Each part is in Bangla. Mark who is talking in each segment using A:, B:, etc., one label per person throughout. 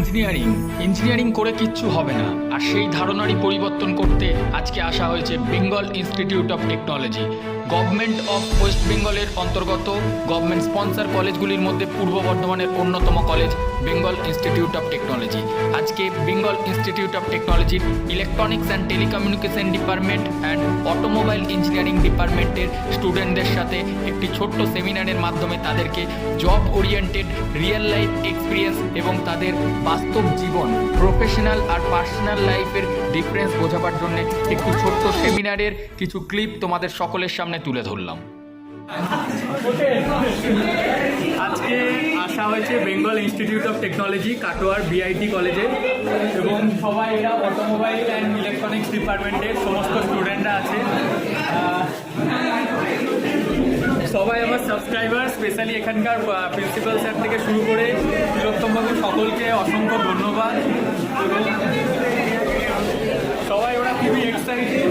A: ইঞ্জিনিয়ারিং করে কিচ্ছু হবে না, আর সেই ধারণারই পরিবর্তন করতে আজকে আসা হয়েছে Bengal Institute of technology. Government of West বেঙ্গলের অন্তর্গত গভর্নমেন্ট স্পন্সর কলেজগুলির মধ্যে পূর্ব বর্ধমানের অন্যতম college Bengal Institute of technology. আজকে বেঙ্গল ইনস্টিটিউট অফ টেকনোলজির electronics and telecommunication department and automobile engineering ডিপার্টমেন্টের স্টুডেন্টদের সাথে একটি ছোট্ট সেমিনারের মাধ্যমে তাদেরকে job oriented real life experience এবং তাদের বাস্তব জীবন, প্রফেশনাল আর পার্সোনাল লাইফের ডিফারেন্স বোঝাবার জন্য একটি ছোট্ট সেমিনারের কিছু ক্লিপ তোমাদের সকলের সামনে তুলে ধরলাম। আজকে আসা হয়েছে বেঙ্গল ইনস্টিটিউট অফ টেকনোলজি কাটোয়ার বিআইটি কলেজে, এবং সবাই এরা অটোমোবাইল অ্যান্ড ইলেকট্রনিক্স ডিপার্টমেন্টের সমস্ত স্টুডেন্টরা আছে। সবাই আমার সাবস্ক্রাইবার, স্পেশালি এখানকার প্রিন্সিপাল স্যার থেকে শুরু করে তিলোত্তমবাবু সকলকে অসংখ্য ধন্যবাদ। এবং সবাই ওরা খুবই এক্সাইটেড।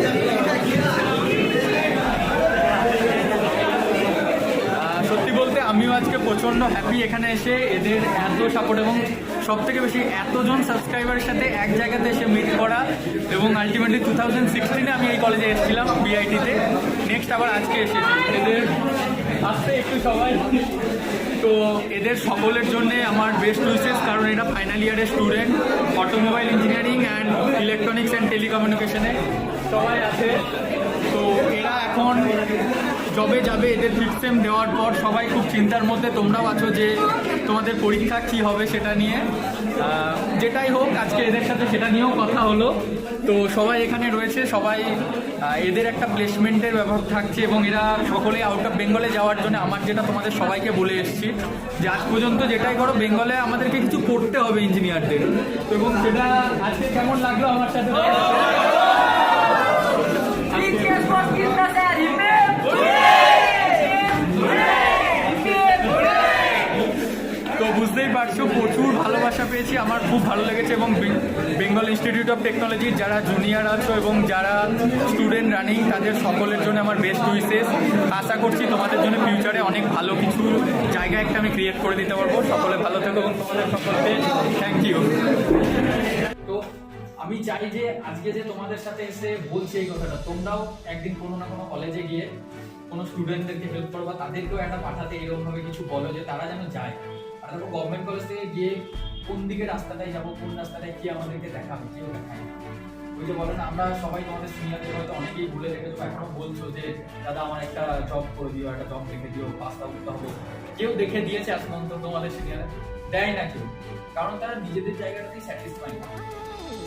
A: সত্যি বলতে আমিও আজকে প্রচণ্ড হ্যাপি এখানে এসে, এদের এত সাপোর্ট এবং সবথেকে বেশি এতজন সাবস্ক্রাইবারের সাথে এক জায়গাতে এসে মিট করা। এবং আলটিমেটলি 2016-এ আমি এই কলেজে এসেছিলাম বিআইটিতে, নেক্সট আবার আজকে এসেছি। এদের আসতে একটু সবাই, তো এদের সকলের জন্যে আমার বেস্ট উইশেস, কারণ এরা ফাইনাল ইয়ারের student automobile engineering and electronics and টেলিকমিউনিকেশনে সবাই আছে। তো এরা এখন জবে যাবে, এদের ফিফথ সেম দেওয়ার পর সবাই খুব চিন্তার মধ্যে, তোমরাও আছো যে তোমাদের পরীক্ষা কী হবে সেটা নিয়ে। যেটাই হোক, আজকে এদের সাথে সেটা নিয়েও কথা হলো। তো সবাই এখানে রয়েছে, সবাই এদের একটা প্লেসমেন্টের ব্যাপার থাকছে, এবং এরা সকলেই আউট অফ বেঙ্গলে যাওয়ার জন্য আমার যেটা তোমাদের সবাইকে বলে এসেছি যে আজ পর্যন্ত যেটাই করো বেঙ্গলে আমাদেরকে কিছু করতে হবে ইঞ্জিনিয়ারদের। এবং সেটা আজকে কেমন লাগলো আমার সাথে? তো বুঝতেই পারছো প্রচুর ভালোবাসা পেয়েছি, আমার খুব ভালো লেগেছে। এবং বেঙ্গল ইনস্টিটিউট অফ টেকনোলজির যারা জুনিয়র আছো এবং যারা স্টুডেন্ট রানিং, তাদের সকলের জন্য আমার বেস্ট উইশেস। আশা করছি তোমাদের জন্য ফিউচারে অনেক ভালো কিছু জায়গা একটা আমি ক্রিয়েট করে দিতে পারবো। সকলে ভালো থেকো এবং তোমাদের সকলকে থ্যাংক ইউ। তো আমি চাই যে আজকে যে তোমাদের সাথে এসে বলছি এই কথাটা, তোমরাও একদিন কোনো না কোনো কলেজে গিয়ে কোনো স্টুডেন্টদেরকে হেল্প করো বা তাদেরকেও একটা পাঠাতে এরকমভাবে কিছু বলো যে তারা যেন যায়। আর দেখো গভর্নমেন্ট কলেজ থেকে গিয়ে কোন দিকে রাস্তাটায় যাবো, কোন রাস্তাটায় কি আমাদেরকে দেখাবে, কেউ দেখায় না। ওই যে বলো না, আমরা সবাই তোমাদের সিনিয়রদের হয়তো অনেকেই ভুলে রেখেছো, এখনো বলছো যে দাদা আমার একটা জব করে দিও, একটা জব দেখে দিও, পাসটা করতে হবে। কেউ দেখে দিয়েছে আজ পর্যন্ত তোমাদের সিনিয়র? দেয় না কেউ, কারণ তারা নিজেদের জায়গাটাতেই স্যাটিসফাই না।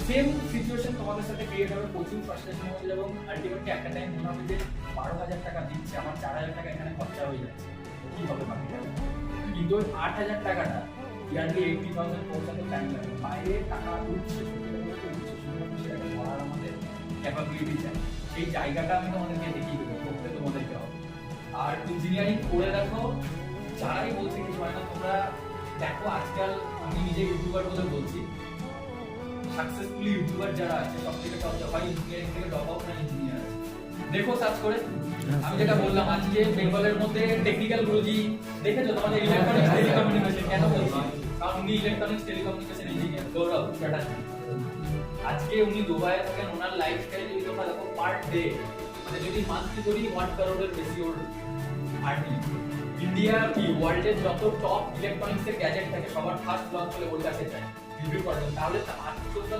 A: সেম সিচুয়েশন তোমাদের সাথে ক্রিয়েট হবে, প্রচুর ফ্রাস্ট্রেশন হয়ে যাবে এবং আলটিমেটলি একটা টাইম মনে হবে যে 12,000 টাকা দিচ্ছে, আমার 4,000 টাকা এখানে খরচা হয়ে যাচ্ছে, কি হবে বাকি টাকা? কিন্তু ওই 8,000 টাকাটা ইয়ারলি 80,000 পৌঁছাতে টাইম লাগে। বাইরে টাকা উঠছে, সেটাকে ধরার আমাদের ক্যাপাবিলিটি চাই, সেই জায়গাটা আমি তোমাদেরকে দেখিয়ে দেবো, করতে তোমাদেরকে হবে। আর ইঞ্জিনিয়ারিং করে দেখো, যারাই বলছে কিছু হয় না, তোমরা দেখো আজকাল আমি নিজে ইউটিউবার বলে বলছি, সাকসেসফুলি ইউটিউবার যারা আছে সব থেকে টপ হয় ইঞ্জিনিয়ারিং থেকে ড্রপ আউট না ইঞ্জিনিয়ার আছে। দেখো সার্চ করে, আমি যেটা বললাম আজকে বেঙ্গলের মধ্যে টেকনিক্যাল গুরুজি দেখেছো তোমাদের ইলেকট্রনিক্স টেলিকমিউনিকেশন, কেন বলছি? কারণ উনি ইলেকট্রনিক্স টেলিকমিউনিকেশন ইঞ্জিনিয়ার গৌরব চ্যাটার্জি। আজকে উনি দুবাইয়ে থাকেন, ওনার লাইফস্টাইল যদি তোমরা দেখো পার ডে, মানে যদি মান্থলি ধরি 1 crore বেশি ওর আর্নিং। ইন্ডিয়া কি ওয়ার্ল্ডের যত টপ ইলেকট্রনিক্স এর গ্যাজেট থাকে সবার ফার্স্ট ব্লক বলে ওর কাছে যায় রিভিউ করবেন, তাহলে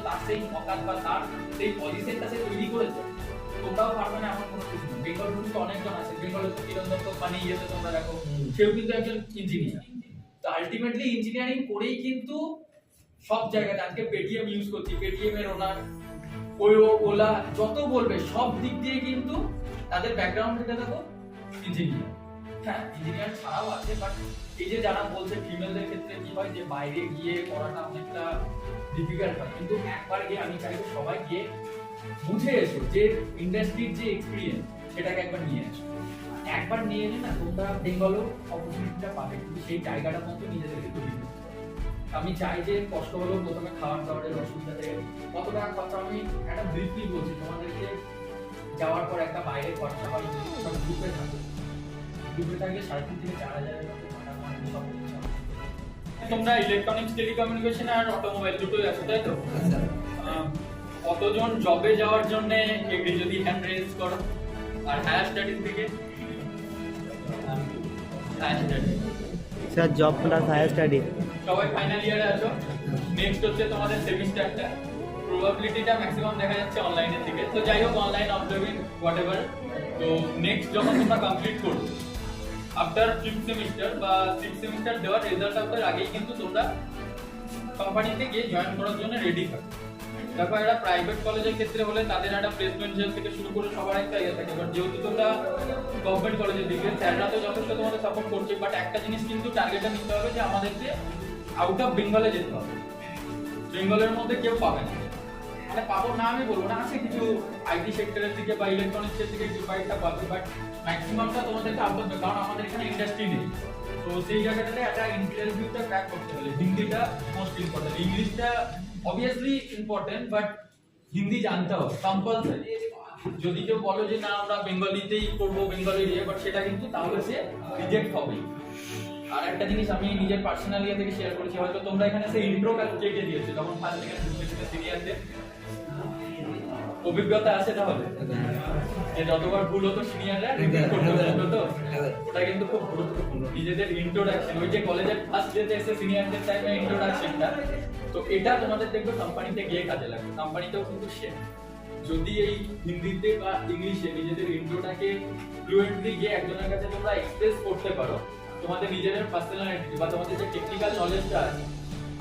A: তার সেই অকাত বা তার সেই পজিশনটা সে তৈরি করেছে। তোমরাও পারবে না এমন কোনো কিছু। বেঙ্গলের কিন্তু অনেকজন আছে, বেঙ্গলের কিরণ দত্ত মানে ইয়েতে তোমরা দেখো, সেও কিন্তু একজন ইঞ্জিনিয়ার। তো আলটিমেটলি ইঞ্জিনিয়ারিং করেই কিন্তু সব জায়গাতে আজকে পেটিএম ইউজ করছি, পেটিএম এর ওনার ওয়ো ওলা যত বলবে সব দিক দিয়ে কিন্তু তাদের ব্যাকগ্রাউন্ড থেকে দেখো ইঞ্জিনিয়ার। হ্যাঁ, ইঞ্জিনিয়ার ছাড়াও আছে, বাট এই যে যারা বলছে ফিমেলদের ক্ষেত্রে কি হয় যে বাইরে গিয়ে করাটা অনেকটা ডিফিকাল্ট হয়, কিন্তু একবার গিয়ে আমি চাইবো সবাই গিয়ে বুঝে এসো যে ইন্ডাস্ট্রির যে এক্সপিরিয়েন্স সেটাকে একবার নিয়ে এসো। একবার নিয়ে এলে না তোমরা বেঙ্গলেও অপরচুনিটিটা পাবে, কিন্তু সেই জায়গাটা মতো নিজেদেরকে তৈরি করতে হবে। আমি চাই যে কষ্ট হলেও প্রথমে খাওয়ার দাওয়ারের অসুবিধা থেকে কত টাকা খরচা, আমি একটা ব্রিফলি বলছি তোমাদেরকে। যাওয়ার পর একটা বাইরে খরচা হয়, সব গ্রুপে থাকবে, গ্রুপে থাকলে 3.5 থেকে 4,000 টাকা সব তোমরা ইলেকট্রনিক্স, টেলিকমিউনিকেশন আর অটোমোবাইল দুটোই আছে, তাই তো? কতজন জবে যাওয়ার জন্য এগ্রি, যদি হ্যান্ড রেজ করো? আর হায়ার স্টাডিজ দিকে? Higher study
B: sir, job plus higher study.
A: সবাই ফাইনাল ইয়ারে আছো। নেক্সট হচ্ছে তোমাদের সেমিস্টারটা। প্রবাবিলিটিটা ম্যাক্সিমাম দেখা যাচ্ছে অনলাইনের দিকে। তো যাই হোক, অনলাইন, অফলাইন, হোয়াটএভার। তো নেক্সট যখন তোমরা কমপ্লিট করবে, আফটার 5th সেমিস্টার বা 6th সেমিস্টার দেওয়ার রেজাল্ট আসার আগেই কিন্তু তোমরা কোম্পানিতে গিয়ে জয়েন করার জন্য রেডি থাকো। দেখো, একটা প্রাইভেট কলেজের ক্ষেত্রে হলে তাদের একটা প্লেসমেন্ট জেল থেকে শুরু করে সবার একটা ইয়ে থাকে। বাট যেহেতু তোমরা গভর্নমেন্ট কলেজের দিকে, স্যাররা তো যথেষ্ট তোমাদের সাপোর্ট করছে। বাট একটা জিনিস কিন্তু টার্গেটটা নিতে হবে যে আমাদেরকে আউট অফ বেঙ্গলে যেতে হবে। বেঙ্গলের মধ্যে কেউ পাবে না, মানে পাবো না আমি বলবো না, আছে কিছু আইটি সেক্টরের দিকে বা ইলেকট্রনিক্সের দিকে ডিপার্টটা পাবে, বাট ম্যাক্সিমামটা তোমাদেরকে আউট অফ, কারণ আমাদের এখানে ইন্ডাস্ট্রি নেই। তো সেই জায়গাটাতে একটা ইন্টারভিউটা ক্র্যাক করতে হলে হিন্দিটা মোস্ট ইম্পর্টেন্ট। ইংলিশটা অবভিয়াসলি ইম্পর্টেন্ট, বাট হিন্দি জানতে হবে কম্পালসারি। যদি কেউ বলো যে না আমরা বেঙ্গলিতেই করবো, বেঙ্গলি দিয়ে, বাট সেটা কিন্তু তাহলে সে রিজেক্ট হবে। আর একটা জিনিস আমি নিজের পার্সোনাল ইয়ে থেকে শেয়ার করেছি, হয়তো তোমরা এখানে সেই ইন্ট্রো কেটে দিয়েছো যখন ফার্স্ট সেকেন্ড সিনিয়রদের অভিজ্ঞতা আছে, তাহলে যে যতবার ভুল হতো সিনিয়ররা রিপিট করতে হতো। ওটা কিন্তু খুব গুরুত্বপূর্ণ, নিজেদের ইন্ট্রোডাকশন। ওই যে কলেজের ফার্স্ট ডেতে এসে সিনিয়রদের টাইমে ইন্ট্রোডাকশনটা, তো এটা তোমাদের দেখবে কোম্পানিতে গিয়ে কাজে লাগবে। কোম্পানিতেও কিন্তু সেম, যদি এই হিন্দিতে বা ইংলিশে নিজেদের ইন্ট্রোটাকে ফ্লুয়েন্টলি গিয়ে একজনের কাছে তোমরা এক্সপ্রেস করতে পারো, তোমাদের নিজেদের পার্সোনালিটি বা তোমাদের যে টেকনিক্যাল নলেজটা আছে,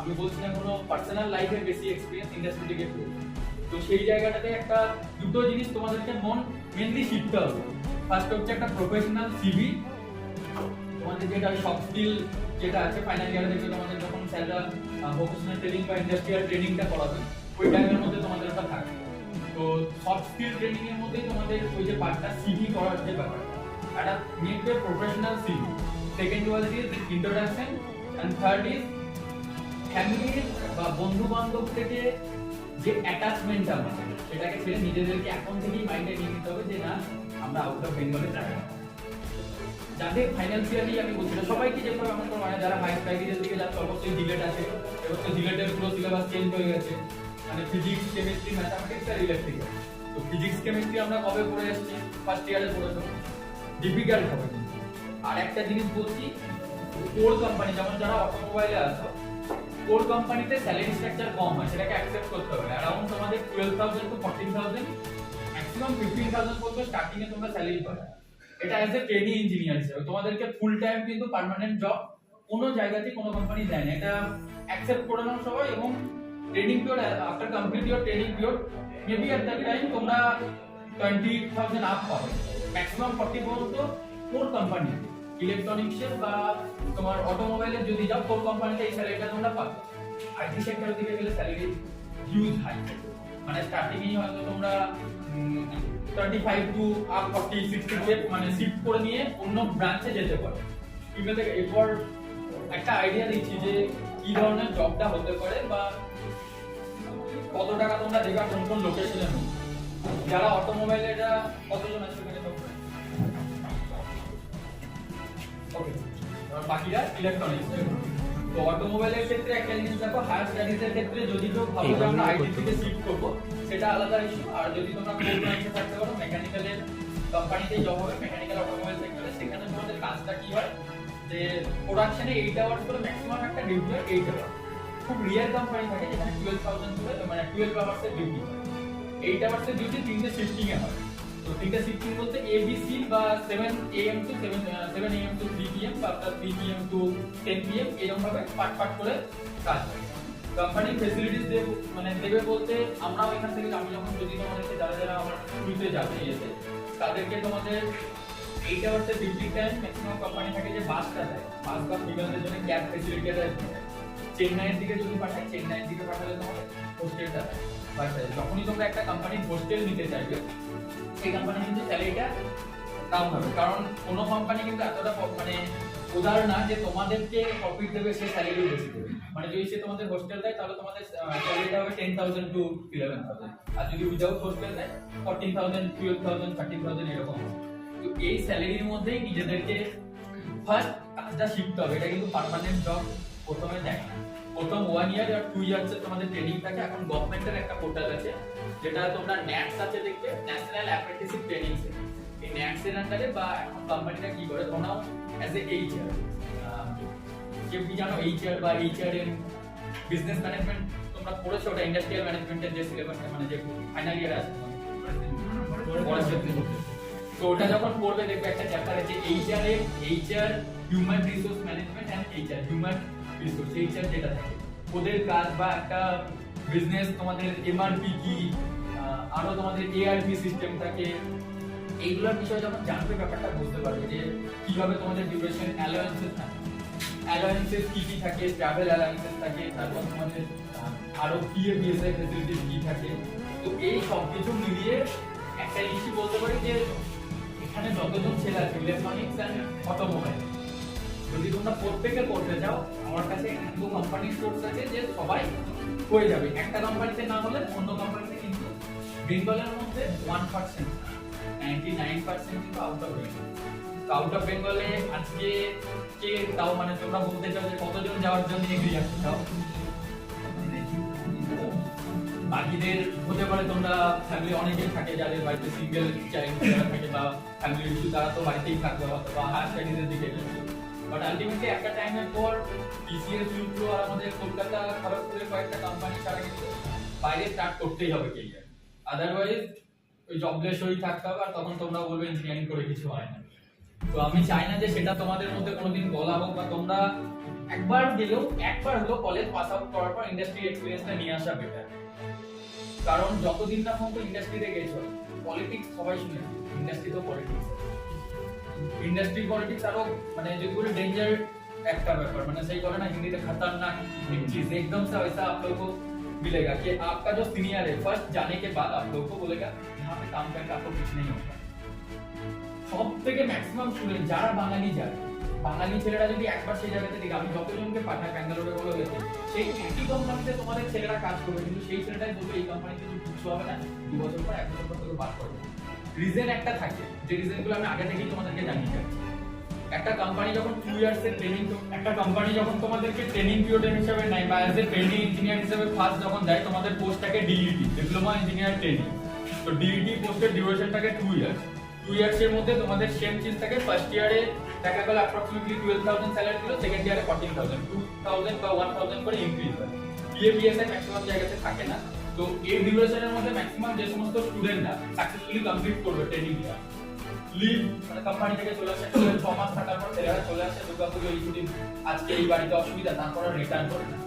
A: আমি বলছি না কোনো পার্সোনাল লাইফে বেশি এক্সপিরিয়েন্স ইন্ডাস্ট্রি থেকে, তো সেই জায়গাটাতে একটা দুটো জিনিস তোমাদেরকে মেনলি শিখতে হবে। ফার্স্ট হচ্ছে একটা প্রফেশনাল সিভি, তোমাদের যেটা সফট স্কিল যেটা আছে ফাইনাল ইয়ারে দেখবে তোমাদের যখন স্যাররা প্রফেশনাল ট্রেনিং বা ইন্ডাস্ট্রিয়াল ট্রেনিংটা করাবে, ওই টাইমের মধ্যে তোমাদের ওটা থাকে। তো সফট স্কিল ট্রেনিং এর মধ্যেই তোমাদের ওই যে পার্টটা সিভি করার যে ব্যাপার, একটা mainly professional CV. Second was is introduction, and third is family বা বন্ধু বান্ধব থেকে যে অ্যাটাচমেন্ট আমাদের, সেটাকে ছেড়ে নিজেদেরকে এখন থেকেই মাইন্ডে নিয়ে নিতে হবে যে না আমরা আউট অফ বেঙ্গলে যাবো। যাদের ফাইন্যান্সিয়ালি আমি বলছি না, সবাইকে যেভাবে আমার মানে যারা হাই প্রাইভেটের দিকে যাচ্ছে অবশ্যই জিলেট আছে। এবার তো জিলেটের পুরো সিলেবাস চেঞ্জ হয়ে গেছে, মানে ফিজিক্স, কেমিস্ট্রি, ম্যাথামেটিক্স আর ইলেকট্রিক্যাল। তো ফিজিক্স কেমিস্ট্রি আমরা কবে পড়ে এসেছি, ফার্স্ট ইয়ারে পড়েছি, ডিফিকাল্ট হবে। আর একটা জিনিস বলছি, কোর কোম্পানি যেমন যারা অটোমোবাইলে আছে, কোর কোম্পানিতে স্যালারি স্ট্রাকচার কম হয়, সেটাকে অ্যাকসেপ্ট করতে হবে। অ্যারাউন্ড তোমাদের 12,000 টু 14,000, ম্যাক্সিমাম 15,000 পর্যন্ত স্টার্টিং এ তোমরা স্যালারি পাবে। এটা অ্যাজ এ ট্রেনিং ইঞ্জিনিয়ার হিসেবে তোমাদেরকে ফুল টাইম কিন্তু পার্মানেন্ট জব কোনো জায়গাতে কোনো কোম্পানি দেয় না, এটা অ্যাকসেপ্ট করে নাও সবাই। এবং training period, after complete your training period, maybe at that time তোমরা 20,000 আপ পাবে, ম্যাক্সিমাম 40 পর্যন্ত কোর কোম্পানি। ইলেকট্রনিক্সের বা তোমার অটোমোবাইলের যদি যাও, কোর কোম্পানিতে এই স্যালারিটা তোমরা পাবে। আইটি সেক্টরের দিকে গেলে স্যালারি হিউজ হাই, মানে স্টার্টিং এই হয়তো তোমরা 35 টু আপ 40 60 কে মানে শিফট করে নিয়ে অন্য ব্রাঞ্চে যেতে পারো। কিন্তু এরপর একটা আইডিয়া দিচ্ছি যে কি ধরনের জবটা হতে পারে বা কত টাকা তোমরা দেবা কোন কোন লোকেশনে। যারা অটোমোবাইলে, এটা কতজন আছে এখানে? ওকে, আর বাকিরা ইলেকট্রনিক্স। তো অটোমোবাইলের ক্ষেত্রে একটা জিনিস দেখো, হায়ার স্টাডিজের ক্ষেত্রে যদি কেউ ভাবো যে আমরা আইটি থেকে শিফট করবো, সেটা আলাদা ইস্যু। আর যদি তোমরা কোর ব্রাঞ্চে থাকতে পারো, মেকানিক্যালের কোম্পানিতে জব হবে, মেকানিক্যাল অটোমোবাইল সেক্টরে, সেখানে তোমাদের কাজটা কি হয় যে প্রোডাকশনে 8 আওয়ার্স করে ম্যাক্সিমাম একটা ডিউটি হয়, 8 আওয়ার্স। খুব রিয়ার কোম্পানি থাকে যেখানে 12,000 করে, মানে 12 আওয়ার্সের ডিউটি হয়। 8 আওয়ার্সের ডিউটি 3টে শিফটিং এ হয়। তো 3টে শিফটিং বলতে ABC বা 7 AM to 7 AM to 3 PM বা 3 PM টু 10 PM, এরকম ভাবে পার্ট করে কাজ হয়। কোম্পানি ফ্যাসিলিটিস মানে দেবে বলতে, আমরাও এখান থেকে আমি যখন যদি তোমাদেরকে যারা যারা আমার শুরুতে যাবে এসে, তাদেরকে তোমাদের 8 আওয়ার্সের ডিউটি টাইম ম্যাক্সিমাম কোম্পানি থাকে যে বাসটা দেয়, বাস বা ফিমেলদের জন্য ক্যাব ফ্যাসিলিটি দেয়। চেন্নাইয়ের দিকে যদি পাঠায়, চেন্নাইয়ের দিকে পাঠালে তোমাদের হোস্টেলটা দেয়। বাট যখনই তোমরা একটা কোম্পানির হোস্টেল নিতে চাইবে, সেই কোম্পানি কিন্তু স্যালারিটা ডাউন হবে, কারণ কোনো কোম্পানি কিন্তু এতটা মানে উদার না যে তোমাদেরকে প্রফিট দেবে সে স্যালারি বেশি দেবে। মানে যদি সে তোমাদের হোস্টেল দেয় তাহলে তোমাদের স্যালারিটা হবে 10,000 টু 11,000, আর যদি উইদাউট হোস্টেল দেয় 14,000, 12,000, 13,000 এরকম। তো এই স্যালারির মধ্যেই নিজেদেরকে ফার্স্ট কাজটা শিখতে হবে। এটা কিন্তু পার্মানেন্ট জব প্রথমে দেয় না। প্রথম 1 ইয়ার আর 2 ইয়ার্স তোমাদের ট্রেনিং থাকে। এখন গভর্নমেন্টের একটা পোর্টাল আছে যেটা তোমরা ন্যাটস আছে দেখবে, ন্যাশনাল অ্যাপ্রেন্টিসশিপ ট্রেনিং সেন্টার। এই ন্যাটস এর আন্ডারে বা এখন কোম্পানিটা কি করে, তোমরা অ্যাজ এ এইচআর, কেউ কি জানো এইচআর বা এইচআর এর বিজনেস ম্যানেজমেন্ট তোমরা পড়েছো, ওটা ইন্ডাস্ট্রিয়াল ম্যানেজমেন্টের যে সিলেবাস মানে যে ফাইনাল ইয়ার আছে তো ওটা যখন পড়বে দেখবে একটা চ্যাপ্টার আছে HR human resource management and HR human resource. HR যেটা থাকে ওদের কাজ বা একটা বিজনেস, তোমাদের এমআরপি কি, আরো তোমাদের এআরপি সিস্টেম থাকে, এইগুলোর বিষয়ে যখন জানবে ব্যাপারটা বুঝতে পারবে যে কিভাবে তোমাদের ডিউরেশন অ্যালাউন্সেস থাকে, অ্যালাউন্সেস কি কি থাকে, ট্রাভেল অ্যালাউন্সেস থাকে, তারপর তোমাদের আরো পিএফএসআই ফ্যাসিলিটিস কি থাকে। তো এই সব কিছু মিলিয়ে একটা লিস্ট বলতে পারি যে এখানে যতজন ছেলে আছে ইলেকট্রনিক্স এন্ড অটোমোবাইল, যদি তোমরা প্রত্যেকে করতে চাও, আমার কাছে এত কোম্পানির সোর্স আছে যে সবাই হয়ে যাবে। একটা কোম্পানিতে না হলে অন্য কোম্পানিতে কিন্তু বেঙ্গলের মধ্যে 1%, 99% কিন্তু out of Bengal. Out of বেঙ্গলে আজকে কে তাও মানে তোমরা বলতে চাও যে কতজন যাওয়ার জন্য এগ্রি আসতে চাও? বাকিদের হতে পারে তোমরা ফ্যামিলি অনেকেই থাকে যাদের বাড়িতে সিঙ্গেল চাইল্ড থাকে বা ফ্যামিলি ইস্যু, তারা তো বাড়িতেই থাকবে বা হায়ার স্টাডিজের দিকে। বাট আলটিমেটলি একটা টাইমের পর টিসিএস, উইপ্রো আর আমাদের কলকাতা, খড়গপুরের কয়েকটা কোম্পানি ছাড়া কিন্তু বাইরে স্টার্ট করতেই হবে কেরিয়ার, আদারওয়াইজ ওই জবলেস হয়েই থাকতে হবে। আর তখন তোমরা বলবে ইঞ্জিনিয়ারিং করে কিছু হয় না। তো আমি চাই না যে সেটা তোমাদের মধ্যে কোনোদিন বলা হোক, বা তোমরা একবার হলো কলেজ পাস আউট করার পর ইন্ডাস্ট্রি এক্সপেরিয়েন্সটা নিয়ে আসা বেটার। কারণ যতদিন না পর্যন্ত ইন্ডাস্ট্রিতে গেছো, পলিটিক্স সবাই শুনে, ইন্ডাস্ট্রি তো পলিটিক্স, इंडस्ट्री पॉलिटिक्स आरो মানে যদি বলে डेंजर একটা ব্যাপার, মানে সেই বলে না হিন্দিতে खतरनाक एक चीज एकदम से वैसा आप लोगों को मिलेगा कि आपका जो सीनियर है फर्स्ट जाने के बाद आप लोगों को बोलेगा यहाँ पे काम करके आपको कुछ नहीं होगा। সব থেকে ম্যাক্সিমাম স্টুডেন্ট যারা বাঙালি যায়, বাঙালি ছেলেরা যদি একবার সেই জায়গাতে দিকে, আমি যতজনকে পাঠাই ব্যাঙ্গালোরে বলে গেছে, সেই একই কোম্পানিতে তোমাদের ছেলেরা কাজ করবে, কিন্তু সেই ছেলেটাই বলবে এই কোম্পানিতে কিছু হবে না, 2 বছর পর 1 বছর পর তোকে বার করবে। রিজন একটা থাকে, যে রিজনগুলো আমি আগে থেকেই তোমাদেরকে জানিয়ে যাচ্ছি। একটা কোম্পানি যখন 2 ইয়ার্স এর ট্রেনিং, একটা কোম্পানি যখন তোমাদেরকে ট্রেনিং পিরিয়ড হিসেবে নেয় বা অ্যাজ এ ট্রেনিং ইঞ্জিনিয়ার হিসেবে ফার্স্ট যখন দেয়, তোমাদের পোস্টটাকে ডিইটি, ডিপ্লোমা ইঞ্জিনিয়ার ট্রেনিং। তো ডিইটি পোস্টের ডিউরেশনটাকে 2 ইয়ার্স। 2 ইয়ার্স এর মধ্যে তোমাদের সেম চিজ থাকে, ফার্স্ট ইয়ারে দেখা গেল অ্যাপ্রক্সিমেটলি 12,000 স্যালারি ছিল, সেকেন্ড ইয়ারে 14,000, 2,000 বা 1,000 করে ইনক্রিজ হয়। পিএফএসআই ম্যাক্সিমাম জায়গাতে থাকে না। তো এই ডিউরেশনের মধ্যে ম্যাক্সিমাম যে সমস্ত স্টুডেন্টরা সাকসেসফুলি কমপ্লিট করবে ট্রেনিংটা, লিভ মানে কোম্পানি থেকে চলে আসে, 6 মাস থাকার পর ছেলেরা চলে আসে, দুর্গাপুজো এই ছুটি, আজকে এই বাড়িতে অসুবিধা, তারপর রিটার্ন করে না।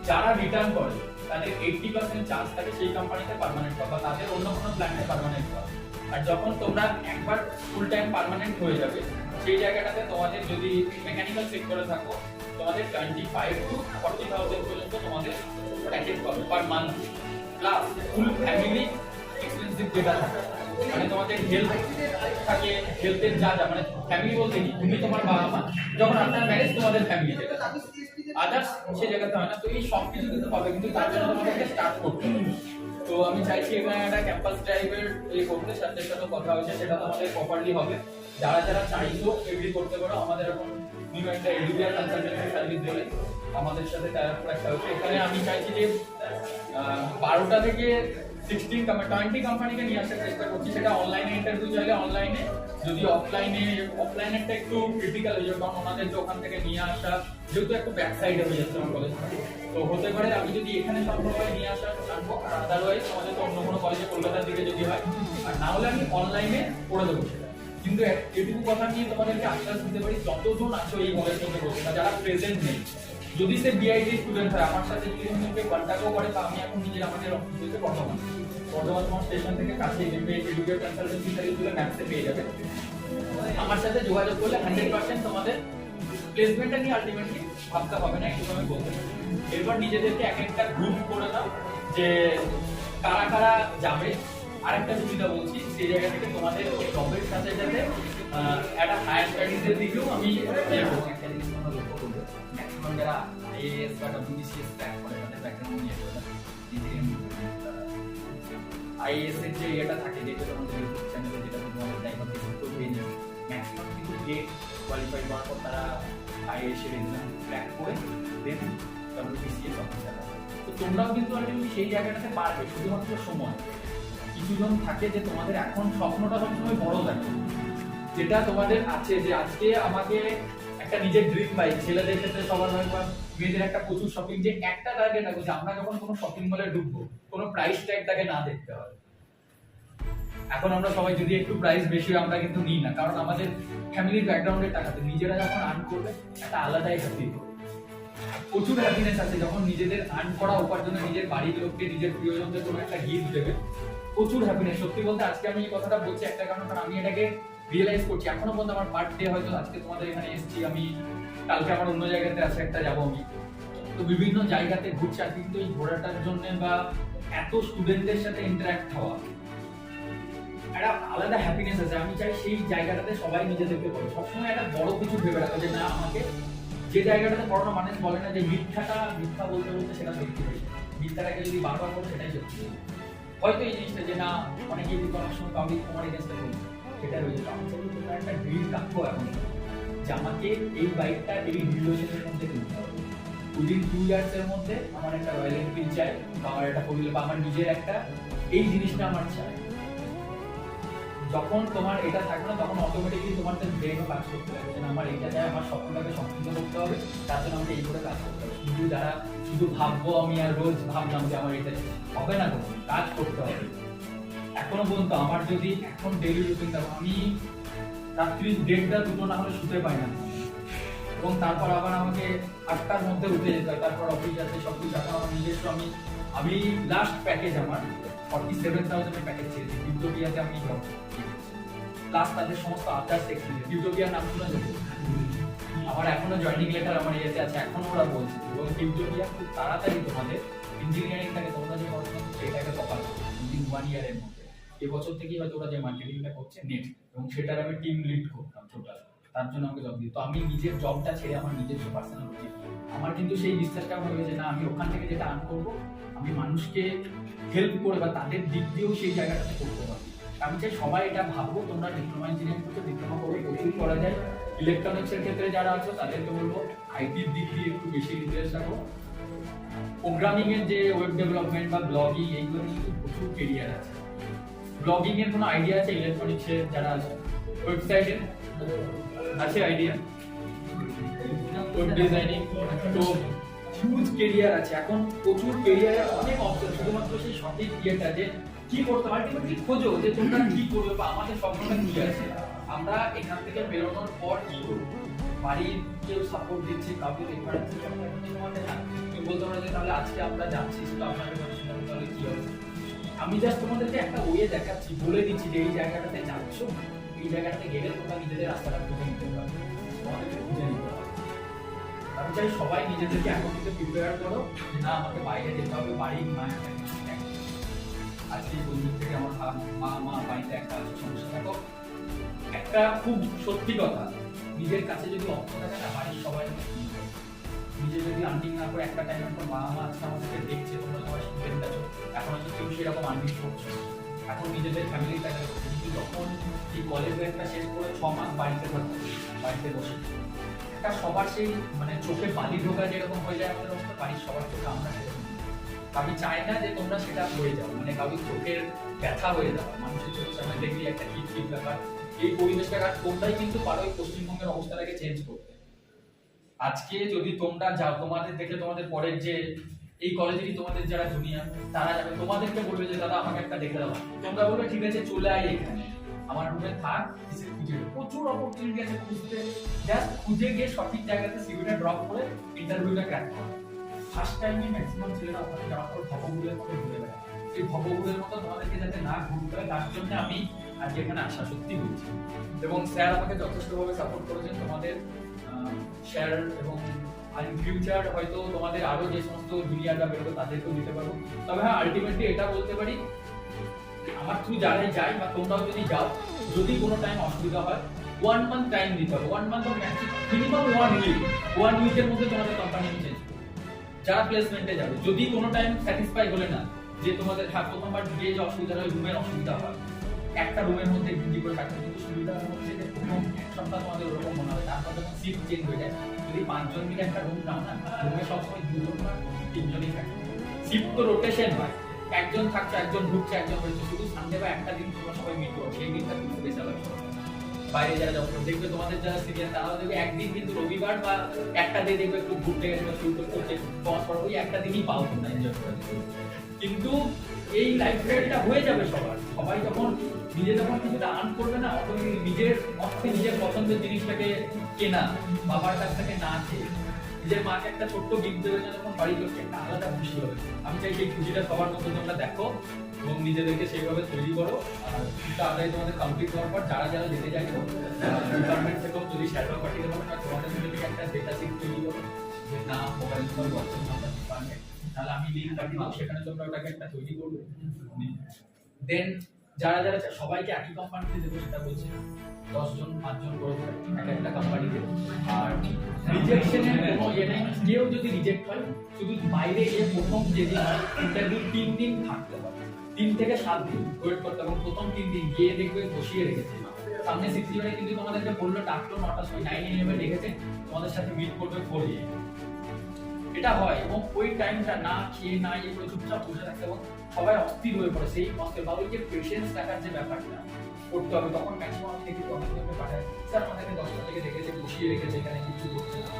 A: যারা রিটার্ন করে তাদের 80% চান্স থাকে সেই কোম্পানিতে পার্মানেন্ট পাওয়া, তাদের অন্য কোনো প্ল্যানে পার্মানেন্ট পাওয়া। আর যখন তোমরা একবার ফুল টাইম পার্মানেন্ট হয়ে যাবে, সেই জায়গাটাতে তোমাদের যদি মেকানিক্যাল সেক্টরে থাকো, তোমাদের 25 to 40,000 পর্যন্ত তোমাদের প্যাকেজ পাবে per month, plus full family expensive যেটা থাকে, মানে তোমাদের হেলথ থাকে, হেলথের যা যা মানে ফ্যামিলি বলতে কি, তুমি তোমার বাবা মা, যখন আপনার ম্যারেজ তোমাদের ফ্যামিলি যেটা আদার্স সে জায়গাতে হয় না। তো এই সব কিছু কিন্তু পাবে, কিন্তু তার জন্য তোমাদেরকে স্টার্ট করতে হবে। তো আমি চাইছি এখানে একটা ক্যাম্পাস ড্রাইভের এই করতে, সাথে সাথে কথা হয়েছে, সেটা তোমাদের প্রপারলি হবে। যারা যারা চাইছো এগ্রি করতে পারো, আমাদের এখন নিউ একটা এডুকেশন কনসালটেন্সি সার্ভিস দেবে, আমাদের সাথে টাইপ রাখা হচ্ছে। এখানে আমি চাইছি যে 12টা থেকে 20 কোম্পানিকে নিয়ে আসার চেষ্টা করছি। সেটা অনলাইনে ইন্টারভিউ চাইলে অনলাইনে, যদি অফলাইনেরটা একটু ক্রিটিক্যাল হয়ে যাবে, কারণ ওনাদের যে ওখান থেকে নিয়ে আসা যেহেতু একটু ব্যাক সাইডে হয়ে যাচ্ছে আমার কলেজ, তো হতে পারে আমি যদি এখানে সম্ভব হয় নিয়ে আসা আনবো, আর আদারওয়াইজ আমাদের তো অন্য কোনো কলেজে কলকাতার দিকে যদি হয়, আর না হলে আমি অনলাইনে করে দেবো সেটা। কিন্তু এটুকু কথা নিয়ে তোমাদেরকে আশ্বাস দিতে পারি, যতজন আছো এই কলেজ থেকে বলছে না, যারা প্রেজেন্ট নেই, যদি সে বিআইটি স্টুডেন্ট হয়, আমার সাথে যদি তুমি কন্ট্যাক্টও করে, তা আমি এখন নিজের আমাদের অফিসে বর্ধমান তোমার স্টেশন থেকে কাছে এডুকেশন কনসালটেন্সি সার্ভিসগুলো ম্যাপসে পেয়ে যাবে। আমার সাথে যোগাযোগ করলে 100% তোমাদের প্লেসমেন্টটা নিয়ে আলটিমেটলি ভাবতে হবে না, একটু আমি বলতে পারি। এরপর নিজেদেরকে এক একটা গ্রুপ করে নাও যে কারা কারা যাবে। আরেকটা সুবিধা বলছি, সেই জায়গা থেকে তোমাদের জবের সাথে সাথে একটা হায়ার স্টাডিজের দিকেও আমি একটা জিনিস তোমরা লক্ষ্য করবে, ম্যাক্সিমাম যারা আইএএস বা ডব্লিউবিসিএস ক্র্যাক করে তাদের ব্যাকগ্রাউন্ড নিয়ে আইএএস এর যে এটা থাকে, যেটা আমাদের ইউটিউব চ্যানেলে যেটা তোমাদের দায়িত্ব পেয়ে যাবে, ম্যাক্সিমাম কিন্তু গেট কোয়ালিফাই করার পর তারা IAS-এর এক্সাম ক্র্যাক করে দেন WBCS অফিসার হবে। তো তোমরাও কিন্তু আলটিমেটলি সেই জায়গাটাতে পারবে, শুধুমাত্র সময়। কিছুজন থাকে যে তোমাদের এখন স্বপ্নটা সবসময় বড় থাকে, যেটা তোমাদের আছে যে আজকে আমাকে একটা নিজের ড্রিম বাইক, ছেলেদের ক্ষেত্রে সবার হয় বা মেয়েদের একটা প্রচুর শপিং, যে একটা টার্গেট আছে যে আমরা যখন কোনো শপিং মলে ঢুকবো কোনো প্রাইস ট্যাগটাকে না দেখতে হবে। এখন আমরা সবাই যদি একটু প্রাইস বেশি হয় আমরা কিন্তু নিই না, কারণ আমাদের ফ্যামিলির ব্যাকগ্রাউন্ডের টাকাতে নিজেরা যখন আর্ন করবে একটা আলাদাই হ্যাপি, প্রচুর হ্যাপিনেস আছে যখন নিজেদের আর্ন করা উপার্জনে নিজের বাড়ির লোককে, নিজের প্রিয়জনদের কোনো একটা গিফট দেবে, প্রচুর হ্যাপিনেস। সত্যি বলতে আজকে আমি এই কথাটা বলছি একটা কারণ, কারণ আমি এটাকে রিয়েলাইজ করছি। এখনো পর্যন্ত আমার বার্থডে, হয়তো আজকে তোমাদের এখানে এসেছি আমি, কালকে আমার অন্য জায়গাতে আছে একটা যাবো আমি, তো বিভিন্ন জায়গাতে ঘুরছি। আর কিন্তু এই ঘোরাটার জন্য বা এত স্টুডেন্টদের সাথে ইন্টারঅ্যাক্ট হওয়া একটা আলাদা হ্যাপিনেস আছে। আমি চাই সেই জায়গাটাতে সবাই নিজেদেরকে বলে, সবসময় একটা বড় কিছু ভেবে রাখো যে না, আমাকে যে জায়গাটাতে পড়ানো মানুষ বলে না যে মিথ্যা বলতে বলতে সেটা সত্যি হয়েছে, মিথ্যাটাকে যদি বারবার করো সেটাই সত্যি। হয়তো এই জিনিসটা যে না অনেকেই যদি অনেক সময় কাউকে তোমার এগেন্স্টে বলছে সেটা হয়েছে, আমি বলবো তোমরা একটা ড্রিম রাখো এখন যে আমাকে এই বাইকটা এই ডিউরেশনের মধ্যে কিনতে হবে, উইদিন 2 ইয়ার্স এর মধ্যে আমার একটা রয়্যাল এনফিল্ড চাই, বা আমার একটা ফোর হুইলার, বা আমার নিজের একটা, এই জিনিসটা আমার চাই। যখন তোমার এটা থাকবে না তখন অটোমেটিকলি তোমার ব্রেনও কাজ করতে লাগবে, আমার এটা চাই, আমার স্বপ্নটাকে সম্পূর্ণ করতে হবে, তার জন্য আমাকে এই করে কাজ করতে হবে। শুধু যারা শুধু ভাববো আমি আর রোজ ভাবলাম যে আমার এটা হবে না, কোনো কাজ করতে হবে। এখনো পর্যন্ত আমার যদি এখন ডেইলি রুটিন দেখো, আমি রাত্রি 1:30 2টো না হলে শুতে পাই না, এবং তারপর আবার আমাকে 8টার মধ্যে উঠে যেতে হয়, তারপর অফিস আছে সবকিছু। এখন আমার নিজস্ব আমি লাস্ট প্যাকেজ আমার 47,000 এর প্যাকেজ ছেড়েছি ইউটোপিয়াতে। আমি প্লাস তাদের সমস্ত আদার্স এক্সপিরিয়েন্স, ইউটোপিয়ার নাম শুনে যাবো, আমার এখনো জয়েনিং লেটার আমার ইয়েতে আছে, এখনো ওরা বলছে। এবং ইউটোপিয়া খুব তাড়াতাড়ি তোমাদের ইঞ্জিনিয়ারিংটাকে তোমরা যে পড়াশোনা করছো এটাকে কপাল করবে উইদিন 1 ইয়ারের মধ্যে। এবছর থেকেই হয়তো ওরা যে মার্কেটিংটা করছে নেট, এবং সেটার আমি টিম লিড করতাম টোটাল, তার জন্য আমাকে জব দিই। তো আমি নিজের জবটা ছেড়ে আমার নিজস্ব পার্সোনাল রুটিন, আমার কিন্তু সেই বিশ্বাসটা হয়ে যে না আমি ওখান থেকে যেটা আর্ন করবো আমি মানুষকে হেল্প করে বা তাদের দিক দিয়েও সেই জায়গাটাতে করতে পারবো। আমি চাই সবাই এটা ভাববো, তোমরা ডিপ্লোমা ইঞ্জিনিয়ারিং করতে, ডিপ্লোমা করে প্রচুর করা যায়। ইলেকট্রনিক্সের ক্ষেত্রে যারা আছো তাদেরকে বলবো আইটির দিক দিয়ে একটু বেশি ইন্টারেস্ট রাখো। প্রোগ্রামিং এর যে ওয়েব ডেভেলপমেন্ট বা ব্লগিং, এইগুলো কিন্তু প্রচুর কেরিয়ার আছে। ব্লগিং এর কোনো আইডিয়া আছে? ইলেকট্রনিক্সের যারা আছে ওয়েবসাইটের আছে আইডিয়া, ওয়েব ডিজাইনিং, তো হিউজ কেরিয়ার আছে এখন, প্রচুর কেরিয়ারের অনেক অপশন। শুধুমাত্র সেই সঠিক ইয়েটা যে কি করতে হবে, আলটিমেটলি খোঁজো যে তোমরা কি করবে বা আমাদের স্বপ্নটা কি আছে, আমরা এখান থেকে বেরোনোর পর কি করবো। বাড়ির কেউ সাপোর্ট দিচ্ছে, কাউকে রেফারেন্স তোমাদের না, তুমি বলতে পারো যে তাহলে আজকে আমরা যাচ্ছি তো আপনাদের পড়াশোনা তাহলে কি হবে। আমি জাস্ট তোমাদেরকে একটা ওয়ে দেখাচ্ছি, বলে দিচ্ছি যে এই জায়গাটাতে যাচ্ছ, এই জায়গাটাতে গেলে তোমরা নিজেদের রাস্তাটা খুঁজে নিতে পারবে, তোমাদেরকে খুঁজে নিতে হবে। আমি চাই সবাই নিজেদেরকে এখন থেকে প্রিপেয়ার করো যে না আমাকে বাইরে যেতে হবে, বাড়ির মায়ের আজকে বন্ধুর থেকে আমার মা বাড়িতে একটা আছে সমস্যা। দেখো একটা খুব সত্যি কথা, নিজের কাছে যদি অর্থ থাকে না বাড়ির সবাই নিজে যদি আর্নিং না করে একটা টাইম পর মা আজকে আমাদেরকে দেখছে, তোমরা সবাই স্টুডেন্ট আছো, এখন হয়তো কেউ সেরকম আর্নিং করছো, এখন নিজেদের ফ্যামিলির টাকা করছে, কিন্তু যখন এই কলেজ ব্যাগটা শেষ করে 6 মাস বাড়িতে থাকো, বাড়িতে বসে একটা সবার সেই মানে চোখে বালি ঢোকা যেরকম হয়ে যায় আমাদের অবস্থা, বাড়ির সবার চোখে আমরা সেরকম। আমি চাই না যে তোমরা সেটা হয়ে যাও, মানে কারোর চোখের ব্যথা হয়ে যাও, মানুষের চোখের সামনে দেখলে একটা ঠিক ব্যাপার। এই পরিবেশটা তোমরাই কিন্তু পারো এই পশ্চিমবঙ্গের অবস্থাটাকে চেঞ্জ করতে। আজকে যদি তোমরা যাও, তোমাদের দেখে তোমাদের পরের যে এই কলেজেরই তোমাদের যারা জুনিয়র তারা যাবে, তোমাদেরকে বলবে যে দাদা আমাকে একটা দেখে দাও, তোমরা বলবে ঠিক আছে চলে আয় এখানে আমার রুমে থাক, এসে খুঁজে। প্রচুর অপরচুনিটি আছে খুঁজতে, জাস্ট খুঁজে গিয়ে সঠিক জায়গাতে সিভিটা ড্রপ করে ইন্টারভিউটা ক্র্যাক করো। ফার্স্ট টাইমে ম্যাক্সিমাম ছেলেরা ওখানে যাওয়ার পর ভবগুলোর মতো ঘুরে বেড়ায়, এই ভবগুলোর মতো তোমাদেরকে যাতে না ঘুরতে হয় তার জন্য আমি আজকে এখানে আসা সত্যি বলছি। এবং স্যার আমাকে যথেষ্টভাবে সাপোর্ট করেছেন, তোমাদের শেয়ার এবং ইন ফিউচার হয়তো তোমাদের আরো যে সমস্ত জুনিয়ররা বেরোবে তাদেরকেও দিতে পারবো। তবে হ্যাঁ আলটিমেটলি এটা বলতে পারি আমার থ্রু যারাই যায় বা তোমরাও যদি যাও, যদি কোনো টাইম অসুবিধা হয় 1 মান্থ টাইম দিতে হবে, 1 মান্থ মিনিমাম 1 উইকের মধ্যে তোমাদের কোম্পানি চেঞ্জ। যারা প্লেসমেন্টে যাবে যদি কোনো টাইম স্যাটিসফাই হলে না যে তোমাদের হ্যাঁ প্রথমবার গিয়ে যে অসুবিধা হয় রুমের অসুবিধা হয়, একটা রুমের মধ্যে ডিউটি করে থাকতে, কিন্তু সুবিধা হচ্ছে যে প্রথম 1 সপ্তাহ তোমাদের ওরকম মনে হয়, তারপর যখন শিফট চেঞ্জ হয়ে যায় যদি 5 জন মিলে একটা রুম নাও না, রুমে সবসময় 2 জন বা 3 জনই থাকে। শিফট তো রোটেশন হয়, একজন থাকছে, একজন ঢুকছে, একজন বেরোচ্ছে। শুধু সানডে বা একটা দিন তোমরা সবাই মিট করো, সেই দিনটা কিন্তু স্পেশাল হবে। বাইরে যারা যখন দেখবে তোমাদের যারা সিনিয়র তারাও দেখবে একদিন কিন্তু রবিবার বা একটা দিয়ে দেখবে একটু ঘুরতে গেছে বা শুরু করতে ওই একটা দিনই পাও তোমরা এনজয় করার জন্য। কিন্তু এই লাইফস্টাইলটা হয়ে যাবে সবার, সবাই যখন নিজে যখন কিছুটা আর্ন করবে না, অটোমেটিক নিজের অর্থে নিজের পছন্দের জিনিসটাকে কেনা, বাবার কাছ থেকে না খেয়ে নিজের মাকে একটা ছোট্ট গিফট দেবে, যখন বাড়ি লোককে একটা আলাদা খুশি হবে। আমি চাই সেই খুশিটা সবার মতো তোমরা দেখো এবং নিজেদেরকে সেইভাবে তৈরি করো। আর তাড়াতাড়ি তোমাদের কমপ্লিট হওয়ার পর যারা যারা যেতে চাইছো ডিপার্টমেন্ট থেকেও যদি শ্যাডো পাঠিয়ে দেবো, তোমাদের যদি একটা ডেটা শিট তৈরি করো যে না mobile number, WhatsApp number, department, তাহলে আমি লিঙ্ক পাঠিয়ে দেবো, সেখানে তোমরা ওটাকে একটা তৈরি করবে। দেন যারা যারা সবাইকে একই কোম্পানিতে দেবো সেটা বলছে 10 জন 5 জন করে এক একটা কোম্পানিতে। আর রিজেকশনের কোনো ইয়ে নেই, কেউ যদি রিজেক্ট হয় শুধু বাইরে গিয়ে প্রথম যেদিন ইন্টারভিউ 3 দিন থাকতে হবে, 3 থেকে 7 দিন ওয়েট করতে হবে। এবং প্রথম 3 দিন গিয়ে দেখবে বসিয়ে রেখেছে সামনে 60 কিন্তু তোমাদেরকে বললো ডাকলো 9টার সময়, 9 AM রেখেছে তোমাদের সাথে মিট করবে 4 AM। এটা হয় এবং ওই টাইমটা না খেয়ে না ইয়ে করে চুপচাপ বসে থাকতে এবং সবাই অস্থির হয়ে পড়ে। সেই কষ্টে বা ওই যে পেশেন্স রাখার যে ব্যাপারটা করতে হবে, তখন ম্যাক্সিমাম থেকে অনেকে পাঠায় স্যার আমাদেরকে 10টা থেকে রেখেছে, বসিয়ে রেখেছে, এখানে কিছু করছে না।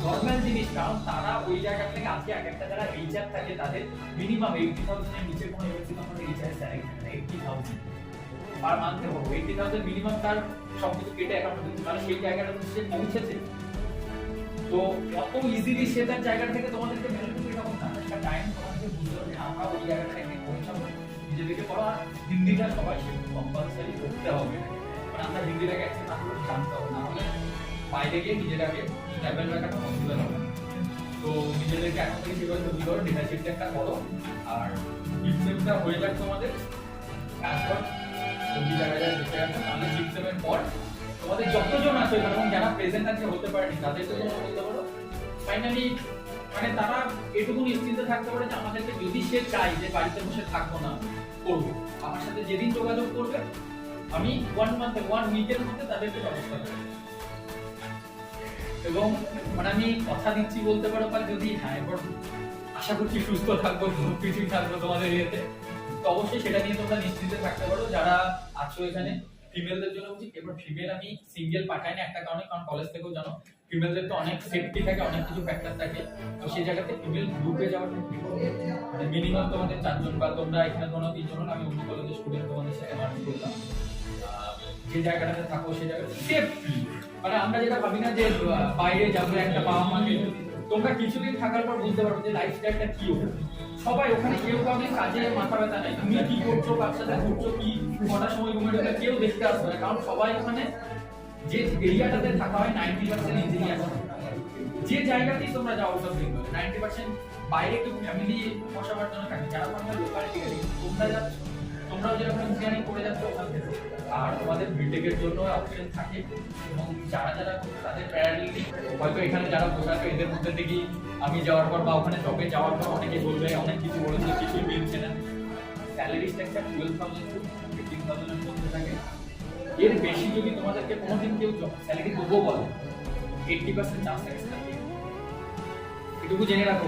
A: নর্মাল জিনিস, কারণ তারা ওই জায়গা থেকে আজকে এক একটা যারা এইচআর থাকে তাদের মিনিমাম 80,000 এর নিচে কোনো এমএসসি কোম্পানি এইচআর স্যালারি থাকে না, 80,000 পার মান্থে হবে। 80,000 মিনিমাম তার সবকিছু কেটে অ্যাকাউন্টে দিতে, তাহলে সেই জায়গাটা সে পৌঁছেছে। তো অত ইজিলি সে তার জায়গা থেকে তোমাদেরকে মেনে নিতে তখন না, একটা টাইম তোমাদেরকে বুঝতে হবে আমরা ওই জায়গাটা থেকে পৌঁছাবো। নিজেদেরকে বলা হিন্দিটা সবাই সেটা কম্পালসারি করতে হবে, মানে আমরা হিন্দিটাকে একটু না করে জানতে হবে, না হলে বাইরে গিয়ে নিজেরাকে স্টেবল রাখাটা পসিবল হবে। তো নিজেদেরকে এখন থেকে সেভাবে তৈরি করো, ডেটা শিটটা একটা করো। আর সিস্টেমটা হয়ে যাক তোমাদের, তারপর যদি জায়গায় যেতে আসো তাহলে সিস্টেমের পর তোমাদের যতজন আছে এবং যারা প্রেজেন্ট আছে হতে পারেনি তাদের জন্য বলতে পারো ফাইনালি, মানে তারা এটুকু নিশ্চিন্ত থাকতে পারে যে আমাদেরকে যদি সে চাই যে বাড়িতে বসে থাকবো না, করবো, আমার সাথে যেদিন যোগাযোগ করবে আমি 1 উইকের মধ্যে তাদেরকে ব্যবস্থা করবো। এবং মানে আমি কথা দিচ্ছি বলতে পারো, বা যদি হ্যাঁ এবার আশা করছি সুস্থ থাকবো, কিছুই থাকবো তোমাদের ইয়েতে, তো অবশ্যই সেটা নিয়ে তোমরা নিশ্চিন্তে থাকতে পারো। যারা আছো এখানে ফিমেলদের জন্য বলছি, এবার ফিমেল আমি সিঙ্গেল পাঠাই না একটা কারণে, কারণ কলেজ থেকেও জানো ফিমেলদের তো অনেক সেফটি থাকে, অনেক কিছু ফ্যাক্টর থাকে। তো সেই জায়গাতে ফিমেল গ্রুপে যাওয়ার মানে মিনিমাম তোমাদের 4 জন, বা তোমরা এখানে কোনো 3 জন, আমি অন্য কলেজের স্টুডেন্ট তোমাদের সাথে মার্চ করলাম, যে জায়গাটাতে থাকো সেই জায়গাটা সেফলি, মানে আমরা যেটা ভাবি না যে বাইরে যাবো একটা বাবা মাকে, তোমরা কিছুদিন থাকার পর বুঝতে পারবে যে লাইফস্টাইলটা কি হবে। সবাই ওখানে কেউ কাউকে কাজে মাথা ব্যথা নেই, তুমি কি করছো, কার সাথে ঘুরছো, কি কটার সময় রুমে ঢোকে কেউ দেখতে আসবে না, কারণ সবাই ওখানে যে এরিয়াটাতে থাকা হয় 90% ইঞ্জিনিয়ার। যে জায়গাতেই তোমরা যাও সব দেখবে 90% বাইরে একটু ফ্যামিলি বসাবার জন্য থাকে, যারা তোমরা লোকাল ঠিক আছে, তোমরা যাচ্ছ, তোমরাও যেরকম ইঞ্জিনিয়ারিং করে যাচ্ছ ওখান থেকে, আর তোমাদের বিটেকের জন্য অপশন থাকে। এবং যারা যারা তাদের প্যারালি হয়তো এখানে যারা বসে আছে এদের মধ্যে থেকেই আমি যাওয়ার পর বা ওখানে জবে যাওয়ার পর অনেকে বলবে অনেক কিছু বলেছে, কিছুই মিলছে না। স্যালারি স্ট্রাকচার 12,000 to 15,000 এর মধ্যে থাকে। এর বেশি যদি তোমাদেরকে কোনোদিন কেউ স্যালারি দেবো বলে 80% চান্স থাকে স্যালারি, এটুকু জেনে রাখো।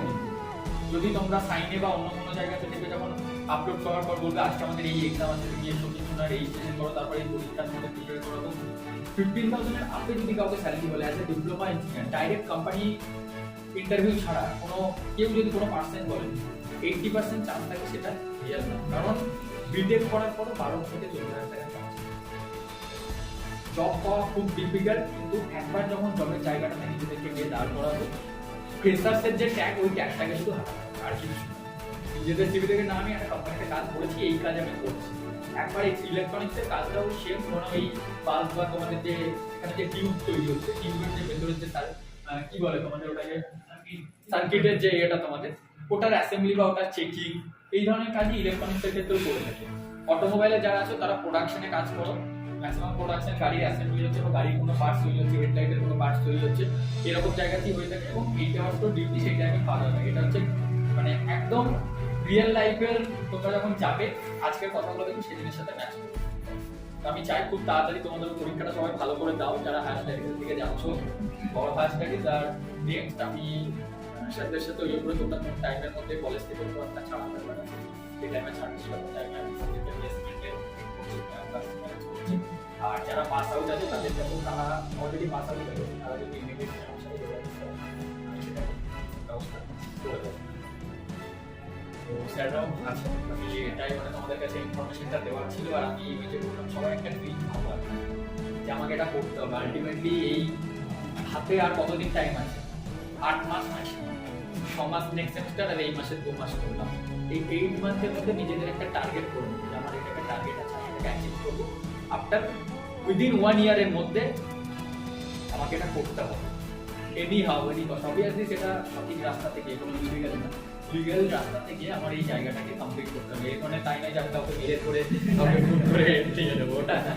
A: যদি তোমরা সাইনে বা অন্য কোনো জায়গাতে দেখবে যখন আপলোড করার পর বলবে আজকে আমাদের এই এক্সাম আছে, তুমি এসব কিছু না, এই সেশন করো, তারপরে এই পরীক্ষার মধ্যে প্রিপেয়ার করো, 15,000 এর আপে যদি কাউকে স্যালারি বলে as a diploma engineer direct company interview ছাড়া কোনো কেউ যদি কোনো পার্সেন্ট বলে 80% চান্স থাকে সেটা রিয়েল না, কারণ বিটেক করার পর 12 থেকে 14,000 টাকা চান্স। জব পাওয়া খুব ডিফিকাল্ট, কিন্তু একবার যখন জবের জায়গাটাতে নিজেদেরকে গিয়ে দাঁড় করাবো, ফ্রেশার্সের যে ট্যাগ ওই ট্যাগটাকে শুধু হারাবো, আর কিছু না। নিজেদের সিভি থেকে না আমি একটা কোম্পানিতে কাজ করেছি, এই কাজ আমি করছি, একবার ইলেকট্রনিক্সের কাজটাও সেম, ধরো এই বাল্ব বা তোমাদের যে এখানে যে টিউব তৈরি হচ্ছে, টিউবের যে ভেতরের যে তার কি বলে তোমাদের ওটাকে সার্কিটের যে এটা তোমাদের ওটার অ্যাসেম্বলি বা ওটার চেকিং, এই ধরনের কাজই ইলেকট্রনিক্সের ক্ষেত্রেও করে থাকে। অটোমোবাইলে যারা আছো তারা প্রোডাকশনে কাজ করো, ম্যাক্সিমাম প্রোডাকশন গাড়ির অ্যাসেম্বলি হচ্ছে বা গাড়ির কোনো পার্টস তৈরি হচ্ছে, হেডলাইটের কোনো পার্টস তৈরি হচ্ছে, এরকম জায়গাতেই হয়ে থাকে। এবং 8 hours তো ডিউটি সেই টাইমে পাওয়া যাবে, এটা হচ্ছে মানে একদম রিয়েল লাইফের। তোমরা যখন যাবে আজকের কথাগুলো দেখো সেদিনের সাথে ম্যাচ করবে। তো আমি চাই খুব তাড়াতাড়ি তোমাদের পরীক্ষাটা সবাই ভালো করে দাও যারা হায়ার স্টাডিজের দিকে যাচ্ছ। বড় হায়ার স্টাডিজ আর নেক্সট আমি সাথে সাথে ওই উপরে তোমরা টাইমের মধ্যে কলেজ থেকে তো একটা ছাড়া ব্যাপার আছে, সেই টাইমে ছাড়ছিল টাইমে আমি আর যারা পাস আউট আছে তাদের কাছে তারা অলরেডি পাস আউট আছে, তারা যদি ইমিডিয়েট আমার সাথে ব্যবস্থা করে দেবো। তো স্যাররাও আছে, আমি এটাই মানে তোমাদের কাছে ইনফরমেশনটা দেওয়ার ছিল। আর আমি ওই যে বললাম সবাই একটা ড্রিম ভালো লাগবে যে আমাকে এটা করতে হবে। আলটিমেটলি এই হাতে আর কতদিন টাইম আছে, 8 মাস আছে, 6 মাস নেক্সট সেমিস্টার, আর এই মাসে 2 মাস করলাম। এই 8 মাসের মধ্যে নিজেদের একটা টার্গেট করবো যে আমার এটা একটা টার্গেট আছে, আমি এটাকে অ্যাচিভ করবো। আফটার উইদিন 1 ইয়ারের মধ্যে আমাকে এটা করতে হবে। Any how any cost, obviously সেটা সঠিক রাস্তা থেকে, কোনো ইলিগাল না, লিগাল রাস্তা থেকে আমার এই জায়গাটাকে কমপ্লিট করতে হবে। এর মানে তাই নয় যে আমি কাউকে মেরে করে ঠিক আছে ওটা না।